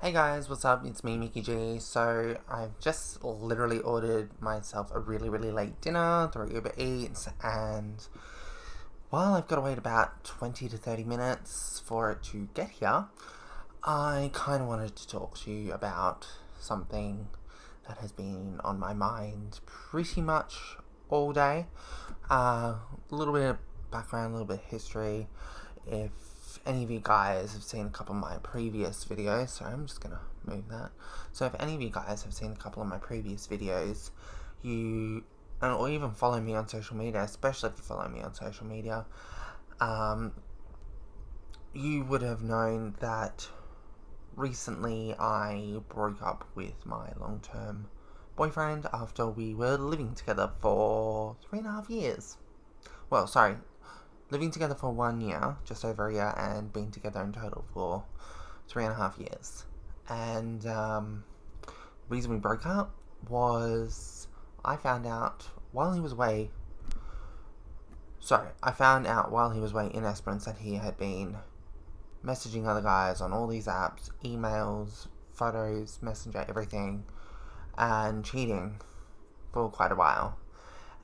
Hey guys, what's up? It's me, Mickey G. So, I've just literally ordered myself a really late dinner through Uber Eats, and while I've got to wait about 20 to 30 minutes for it to get here, I kind of wanted to talk to you about something that has been on my mind pretty much all day. A little bit of background, a little bit of history. If any of you guys have seen a couple of my previous videos, sorry, I'm just gonna move that. So if any of you guys have seen a couple of my previous videos, or even follow me on social media, especially if you follow me on social media, you would have known that recently I broke up with my long-term boyfriend after we were living together for 3.5 years. Well, sorry, living together for 1 year, just over a year, and being together in total for 3.5 years. And the reason we broke up was I found out while he was away. I found out while he was away in Esperance that he had been messaging other guys on all these apps, emails, photos, messenger, everything, and cheating for quite a while.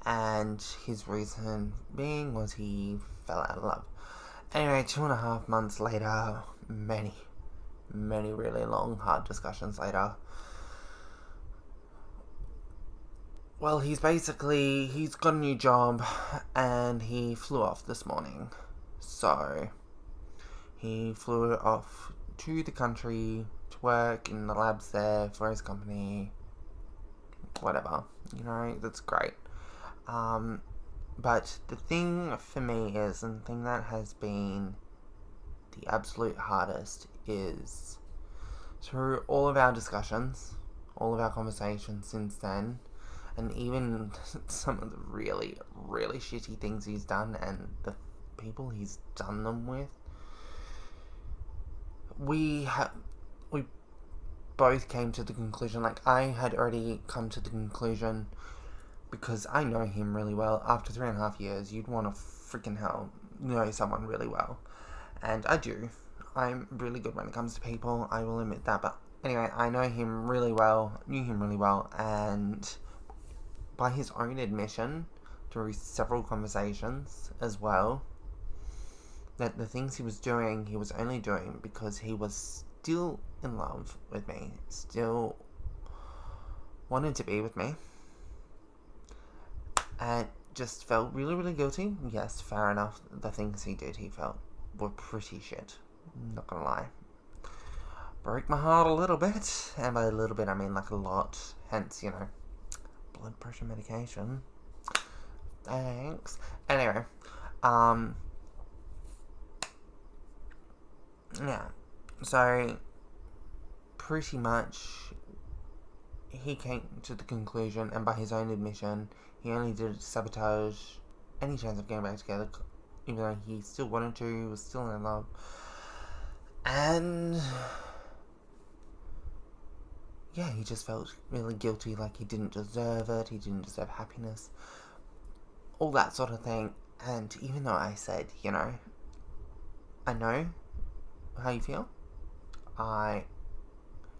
And his reason being was he fell out of love. Anyway, 2.5 months later, many really long, hard discussions later, well, he's got a new job, and he flew off this morning. So, he flew off to the country to work in the labs there for his company. Whatever, that's great. But the thing for me is, and the thing that has been the absolute hardest, is through all of our discussions, all of our conversations since then, and even some of the really shitty things he's done and the people he's done them with, we both came to the conclusion, like I had already come to the conclusion, because I know him really well. After 3.5 years, you'd want to freaking hell know someone really well. And I do. I'm really good when it comes to people, I will admit that. But anyway, I know him really well, knew him really well, and by his own admission, through several conversations as well, that the things he was doing, he was only doing because he was still in love with me, still wanted to be with me, and just felt really guilty. Yes, fair enough. The things he did, he felt were pretty shit. Not gonna lie. Broke my heart a little bit, and by a little bit I mean like a lot. Hence, blood pressure medication. Thanks. Anyway, yeah. So, pretty much, he came to the conclusion, and by his own admission, he only did sabotage any chance of getting back together, even though he still wanted to, he was still in love. And yeah, he just felt really guilty, like he didn't deserve it, he didn't deserve happiness, all that sort of thing. And even though I said, I know how you feel,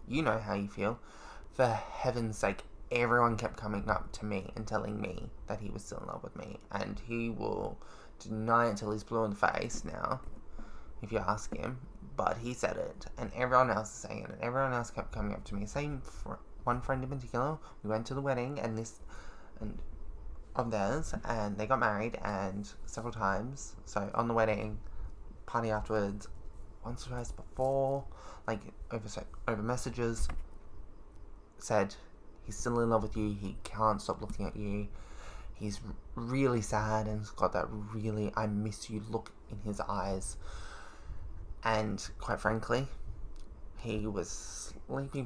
you know how you feel, for heaven's sake, everyone kept coming up to me and telling me that he was still in love with me, and he will deny it till he's blue in the face now, if you ask him, but he said it, and everyone else is saying it, and everyone else kept coming up to me. One friend in particular, we went to the wedding, and of theirs, and they got married, and several times, so on the wedding, party afterwards, once or twice before, like, over messages, said he's still in love with you, he can't stop looking at you, he's really sad, and he's got that really I miss you look in his eyes. And quite frankly, he was sleeping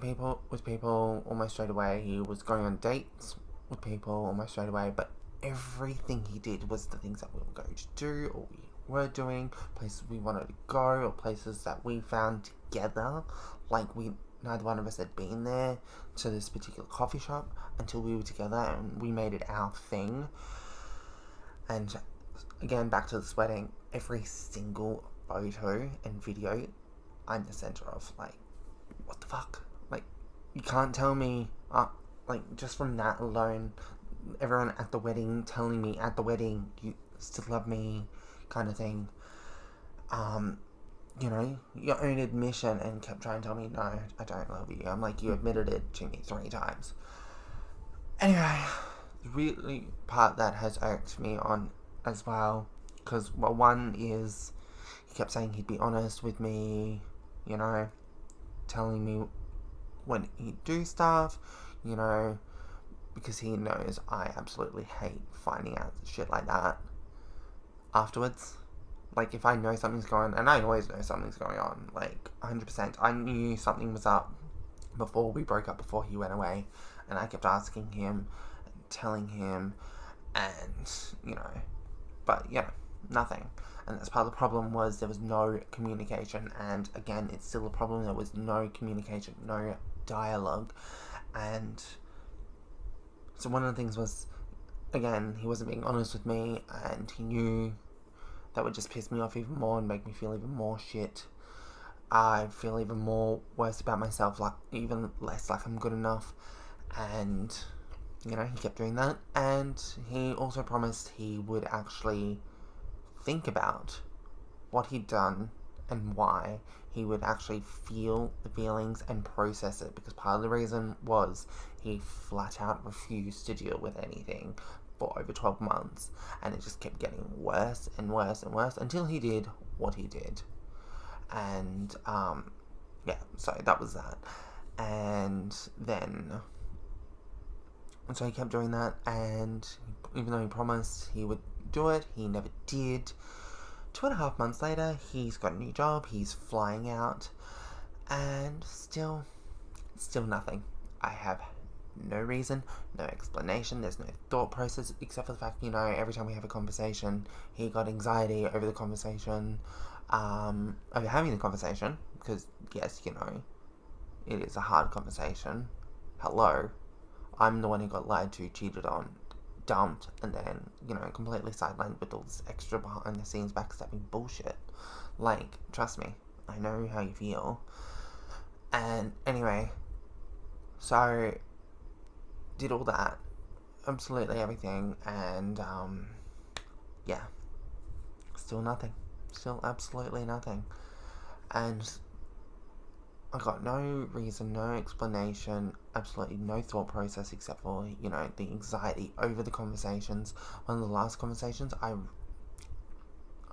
with people almost straight away, he was going on dates with people almost straight away, but everything he did was the things that we were going to do, or we were doing, places we wanted to go, or places that we found together, like neither one of us had been there to this particular coffee shop until we were together, and we made it our thing. And again, back to this wedding, every single photo and video I'm the center of. Like, what the fuck? Like, you can't tell me, like, just from that alone, everyone at the wedding telling me at the wedding, you still love me, kind of thing. You know, your own admission, and kept trying to tell me, no, I don't love you. I'm like, you admitted it to me 3 times. Anyway, the really part that has irked me on as well, because, well, one is, he kept saying he'd be honest with me, you know, telling me when he'd do stuff, you know, because he knows I absolutely hate finding out shit like that afterwards. Like, if I know something's going on, and I always know something's going on, like, 100%. I knew something was up before we broke up, before he went away, and I kept asking him, and telling him, and, you know, but, yeah, nothing. And that's part of the problem, was there was no communication, and, again, it's still a problem, there was no communication, no dialogue, and so one of the things was, again, he wasn't being honest with me, and he knew that would just piss me off even more and make me feel even more shit. I feel even more worse about myself, like, even less like I'm good enough. And, you know, he kept doing that. And he also promised he would actually think about what he'd done and why. He would actually feel the feelings and process it, because part of the reason was he flat out refused to deal with anything for over 12 months, and it just kept getting worse and worse and worse until he did what he did. And yeah, so that was that. And then, so he kept doing that, and even though he promised he would do it, he never did. 2.5 months later, he's got a new job, he's flying out, and still nothing. I have no reason, no explanation, there's no thought process, except for the fact, you know, every time we have a conversation, he got anxiety over the conversation, over having the conversation, because, yes, you know, it is a hard conversation. Hello, I'm the one who got lied to, cheated on, dumped, and then, you know, completely sidelined with all this extra behind the scenes backstabbing bullshit. Like, trust me, I know how you feel. And anyway, so did all that, absolutely everything, and yeah, still nothing, still absolutely nothing. And I got no reason, no explanation, absolutely no thought process, except for, you know, the anxiety over the conversations. One of the last conversations,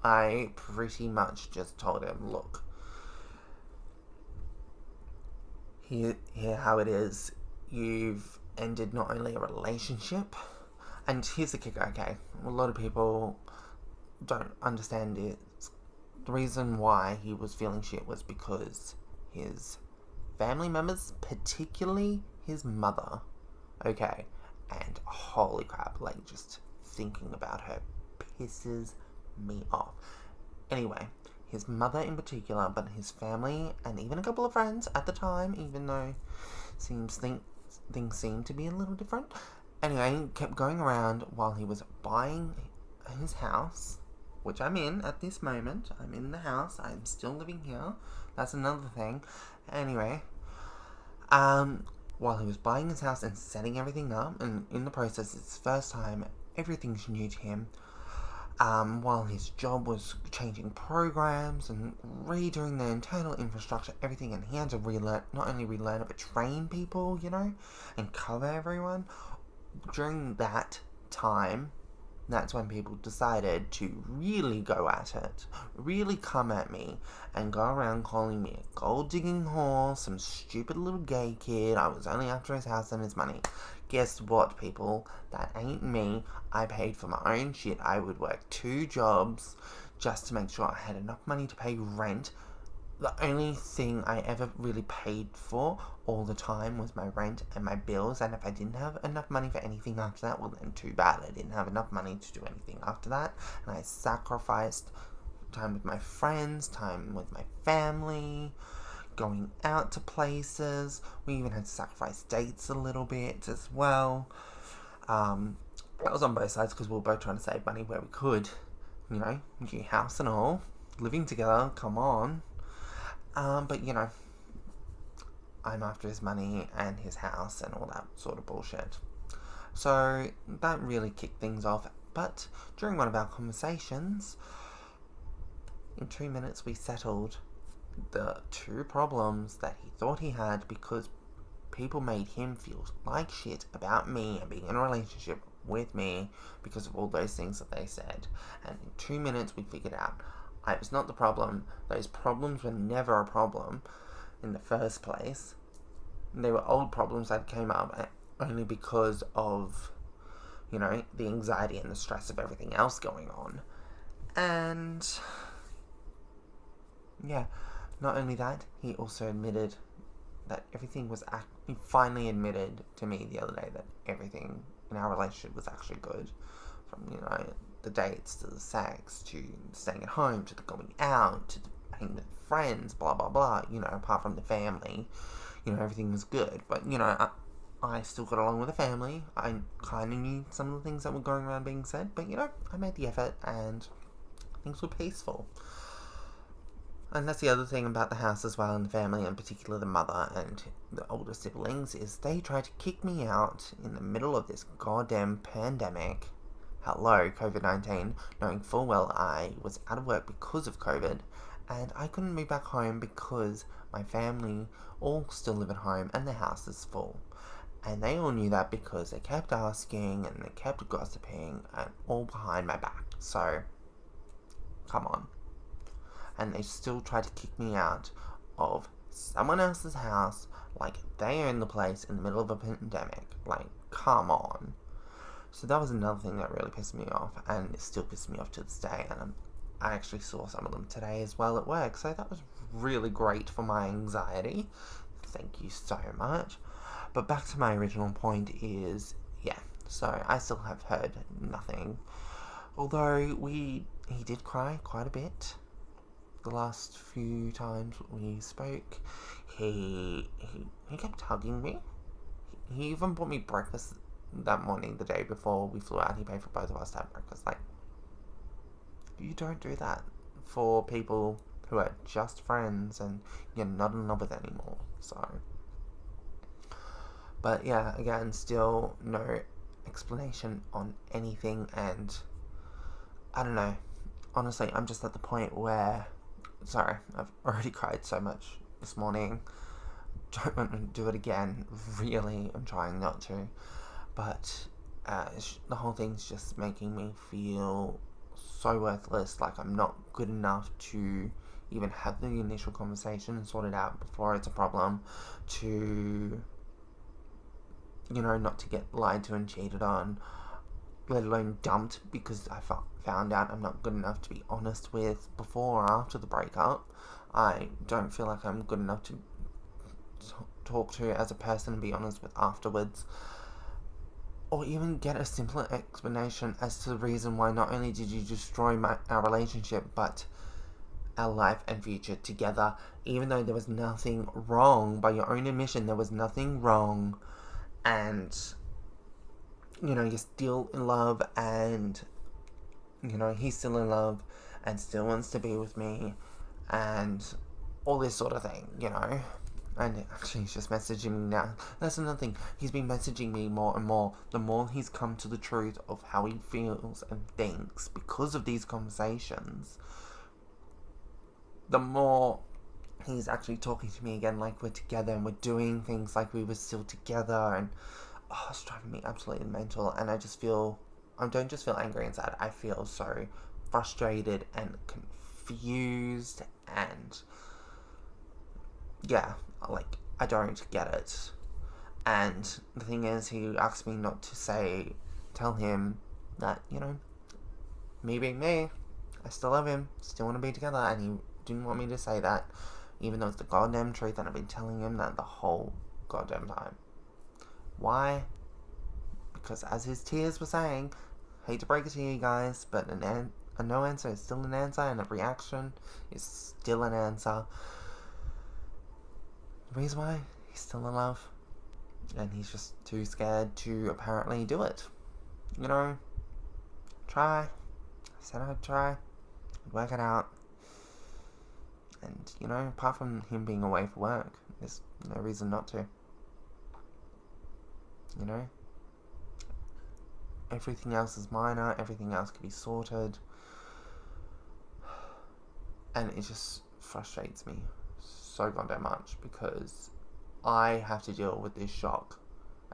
I pretty much just told him, look, here how it is, you've ended not only a relationship, and here's the kicker, okay, a lot of people don't understand it. The reason why he was feeling shit was because his family members, particularly his mother, okay, and holy crap, like, just thinking about her pisses me off. Anyway, his mother in particular, but his family, and even a couple of friends at the time, even though things seemed to be a little different. Anyway, he kept going around while he was buying his house, which I'm in at this moment. I'm in the house. I'm still living here. That's another thing. Anyway, while he was buying his house and setting everything up, and in the process, it's the first time, everything's new to him. While his job was changing programs and redoing the internal infrastructure, everything, and he had to not only relearn it, but train people, you know, and cover everyone. During that time, that's when people decided to really go at it, really come at me, and go around calling me a gold-digging whore, some stupid little gay kid, I was only after his house and his money. Guess what, people? That ain't me. I paid for my own shit. I would work 2 jobs just to make sure I had enough money to pay rent. The only thing I ever really paid for all the time was my rent and my bills, and if I didn't have enough money for anything after that, well then too bad. I didn't have enough money to do anything after that, and I sacrificed time with my friends, time with my family, going out to places. We even had to sacrifice dates a little bit as well. That was on both sides, because we were both trying to save money where we could, you know, new house and all, living together, come on. But, you know, I'm after his money and his house and all that sort of bullshit. So that really kicked things off. But during one of our conversations, in 2 minutes we settled the two problems that he thought he had because people made him feel like shit about me and being in a relationship with me because of all those things that they said. And in 2 minutes we figured out I was not the problem. Those problems were never a problem in the first place. They were old problems that came up only because of, the anxiety and the stress of everything else going on. And yeah, not only that, he also admitted that everything was he finally admitted to me the other day that everything in our relationship was actually good. From, the dates to the sex to staying at home to the going out to the hanging with friends, blah blah blah, apart from the family, everything was good. But, I still got along with the family. I kind of knew some of the things that were going around being said, but, I made the effort and things were peaceful. And that's the other thing about the house as well, and the family, in particular the mother and the older siblings, is they tried to kick me out in the middle of this goddamn pandemic. Hello, COVID-19, knowing full well I was out of work because of COVID, and I couldn't move back home because my family all still live at home and the house is full. And they all knew that because they kept asking and they kept gossiping and all behind my back. So, come on. And they still tried to kick me out of someone else's house like they own the place in the middle of a pandemic. Like, come on. So that was another thing that really pissed me off, and it still pisses me off to this day, and I actually saw some of them today as well at work, so that was really great for my anxiety. Thank you so much. But back to my original point is, so I still have heard nothing. Although he did cry quite a bit. The last few times we spoke, he kept hugging me. He even bought me breakfast that morning, the day before we flew out. He paid for both of us to have breakfast. Like, you don't do that for people who are just friends and you're not in love with anymore. So, but yeah, again, still no explanation on anything, and I don't know. Honestly, I'm just at the point where, sorry, I've already cried so much this morning. Don't want to do it again. Really, I'm trying not to. But the whole thing's just making me feel so worthless. Like I'm not good enough to even have the initial conversation and sort it out before it's a problem. To, not to get lied to and cheated on. Let alone dumped because I found out I'm not good enough to be honest with before or after the breakup. I don't feel like I'm good enough to talk to as a person and be honest with afterwards. Or even get a simpler explanation as to the reason why not only did you destroy our relationship, but our life and future together. Even though there was nothing wrong, by your own admission, there was nothing wrong. And, you're still in love, and, he's still in love and still wants to be with me, and all this sort of thing, And actually, he's just messaging me now. That's another thing. He's been messaging me more and more. The more he's come to the truth of how he feels and thinks because of these conversations, the more he's actually talking to me again like we're together and we're doing things like we were still together. And it's driving me absolutely mental. And I don't just feel angry and sad. I feel so frustrated and confused and like, I don't get it. And the thing is, he asked me not to tell him that, me being me, I still love him, still want to be together, and he didn't want me to say that, even though it's the goddamn truth, and I've been telling him that the whole goddamn time. Why? Because as his tears were saying, hate to break it to you guys, but a no answer is still an answer, and a reaction is still an answer. The reason why he's still in love, and he's just too scared to apparently do it. Try. I said I'd try. I'd work it out. And, apart from him being away for work, There's no reason not to. You know? Everything else is minor, everything else can be sorted. And it just frustrates me so goddamn much because I have to deal with this shock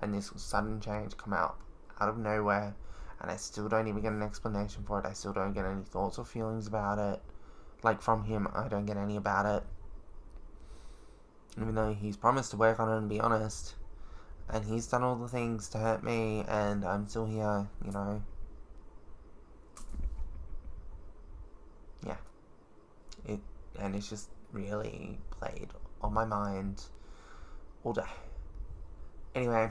and this sudden change come out of nowhere, and I still don't even get an explanation for it. I still don't get any thoughts or feelings about it. Like, from him, I don't get any about it. Even though he's promised to work on it and be honest, and he's done all the things to hurt me, and I'm still here, you know. Yeah. And it's just really played on my mind all day. Anyway,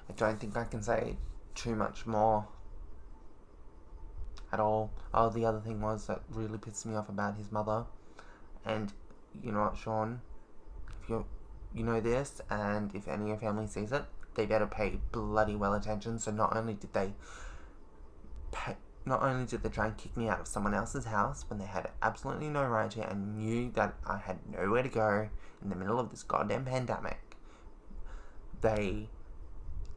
I don't think I can say too much more at all. Oh, the other thing was that really pissed me off about his mother. And you know what, Sean? If you know this, and if any of your family sees it, they better pay bloody well attention. So not only did they try and kick me out of someone else's house when they had absolutely no right to, and knew that I had nowhere to go in the middle of this goddamn pandemic, they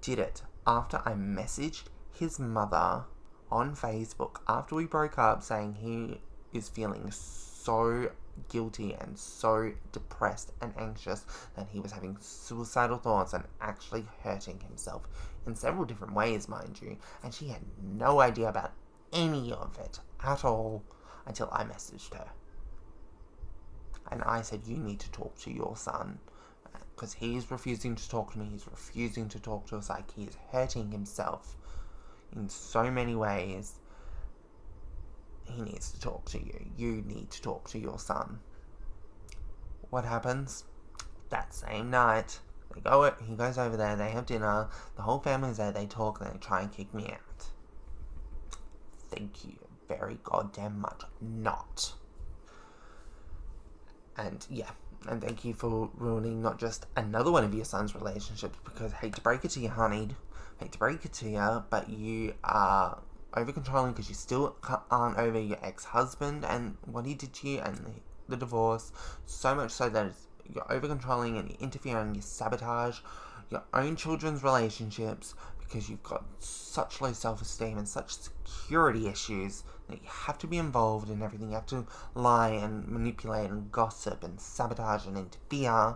did it after I messaged his mother on Facebook after we broke up, saying he is feeling so guilty and so depressed and anxious that he was having suicidal thoughts and actually hurting himself in several different ways, mind you, and she had no idea about any of it at all until I messaged her. And I said, you need to talk to your son, because he's refusing to talk to me, he's refusing to talk to us, like, he's hurting himself in so many ways. He needs to talk to you. You need to talk to your son. What happens? That same night, he goes over there, they have dinner, the whole family's there, they talk, and they try and kick me out. Thank you very goddamn much. Not. And yeah, and thank you for ruining not just another one of your son's relationships, because hate to break it to you, honey, but you are over-controlling because you still aren't over your ex-husband and what he did to you and the divorce, so much so that you're over-controlling and you interfere and you sabotage your own children's relationships because you've got such low self-esteem and such security issues that you have to be involved in everything. You have to lie and manipulate and gossip and sabotage and interfere.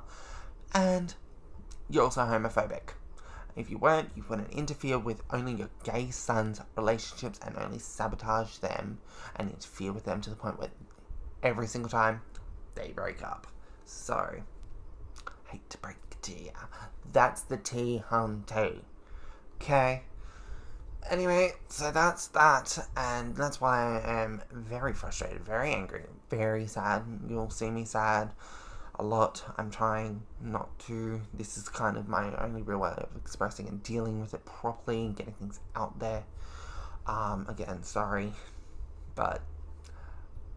And you're also homophobic. If you weren't, you wouldn't interfere with only your gay son's relationships and only sabotage them and interfere with them to the point where every single time they break up. So, hate to break it to you. That's the tea, hunty. Okay. Anyway, so that's that, and that's why I am very frustrated, very angry, very sad. You'll see me sad a lot. I'm trying not to. This is kind of my only real way of expressing and dealing with it properly and getting things out there. Again, sorry, but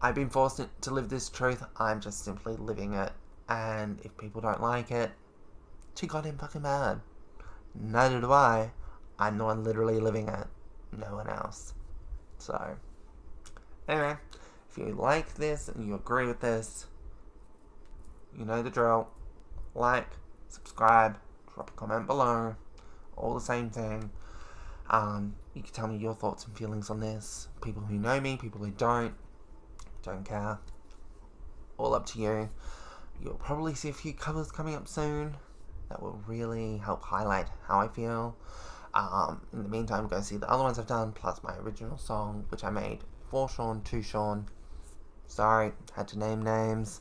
I've been forced to live this truth. I'm just simply living it, and if people don't like it, too goddamn fucking bad. Neither do I. I'm the one literally living it, no one else. So, anyway, if you like this and you agree with this, you know the drill. Like, subscribe, drop a comment below, all the same thing. You can tell me your thoughts and feelings on this. People who know me, people who don't care. All up to you. You'll probably see a few covers coming up soon that will really help highlight how I feel. In the meantime, go see the other ones I've done, plus my original song, which I made for Sean, to Sean. Sorry, had to name names.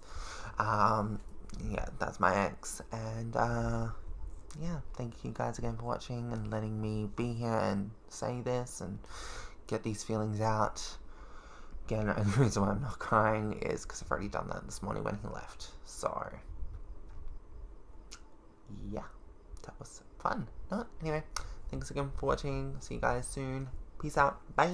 Yeah, that's my ex. And, yeah, thank you guys again for watching and letting me be here and say this and get these feelings out. Again, the only reason why I'm not crying is because I've already done that this morning when he left. So, yeah, that was fun. No, anyway. Thanks again for watching. See you guys soon. Peace out. Bye.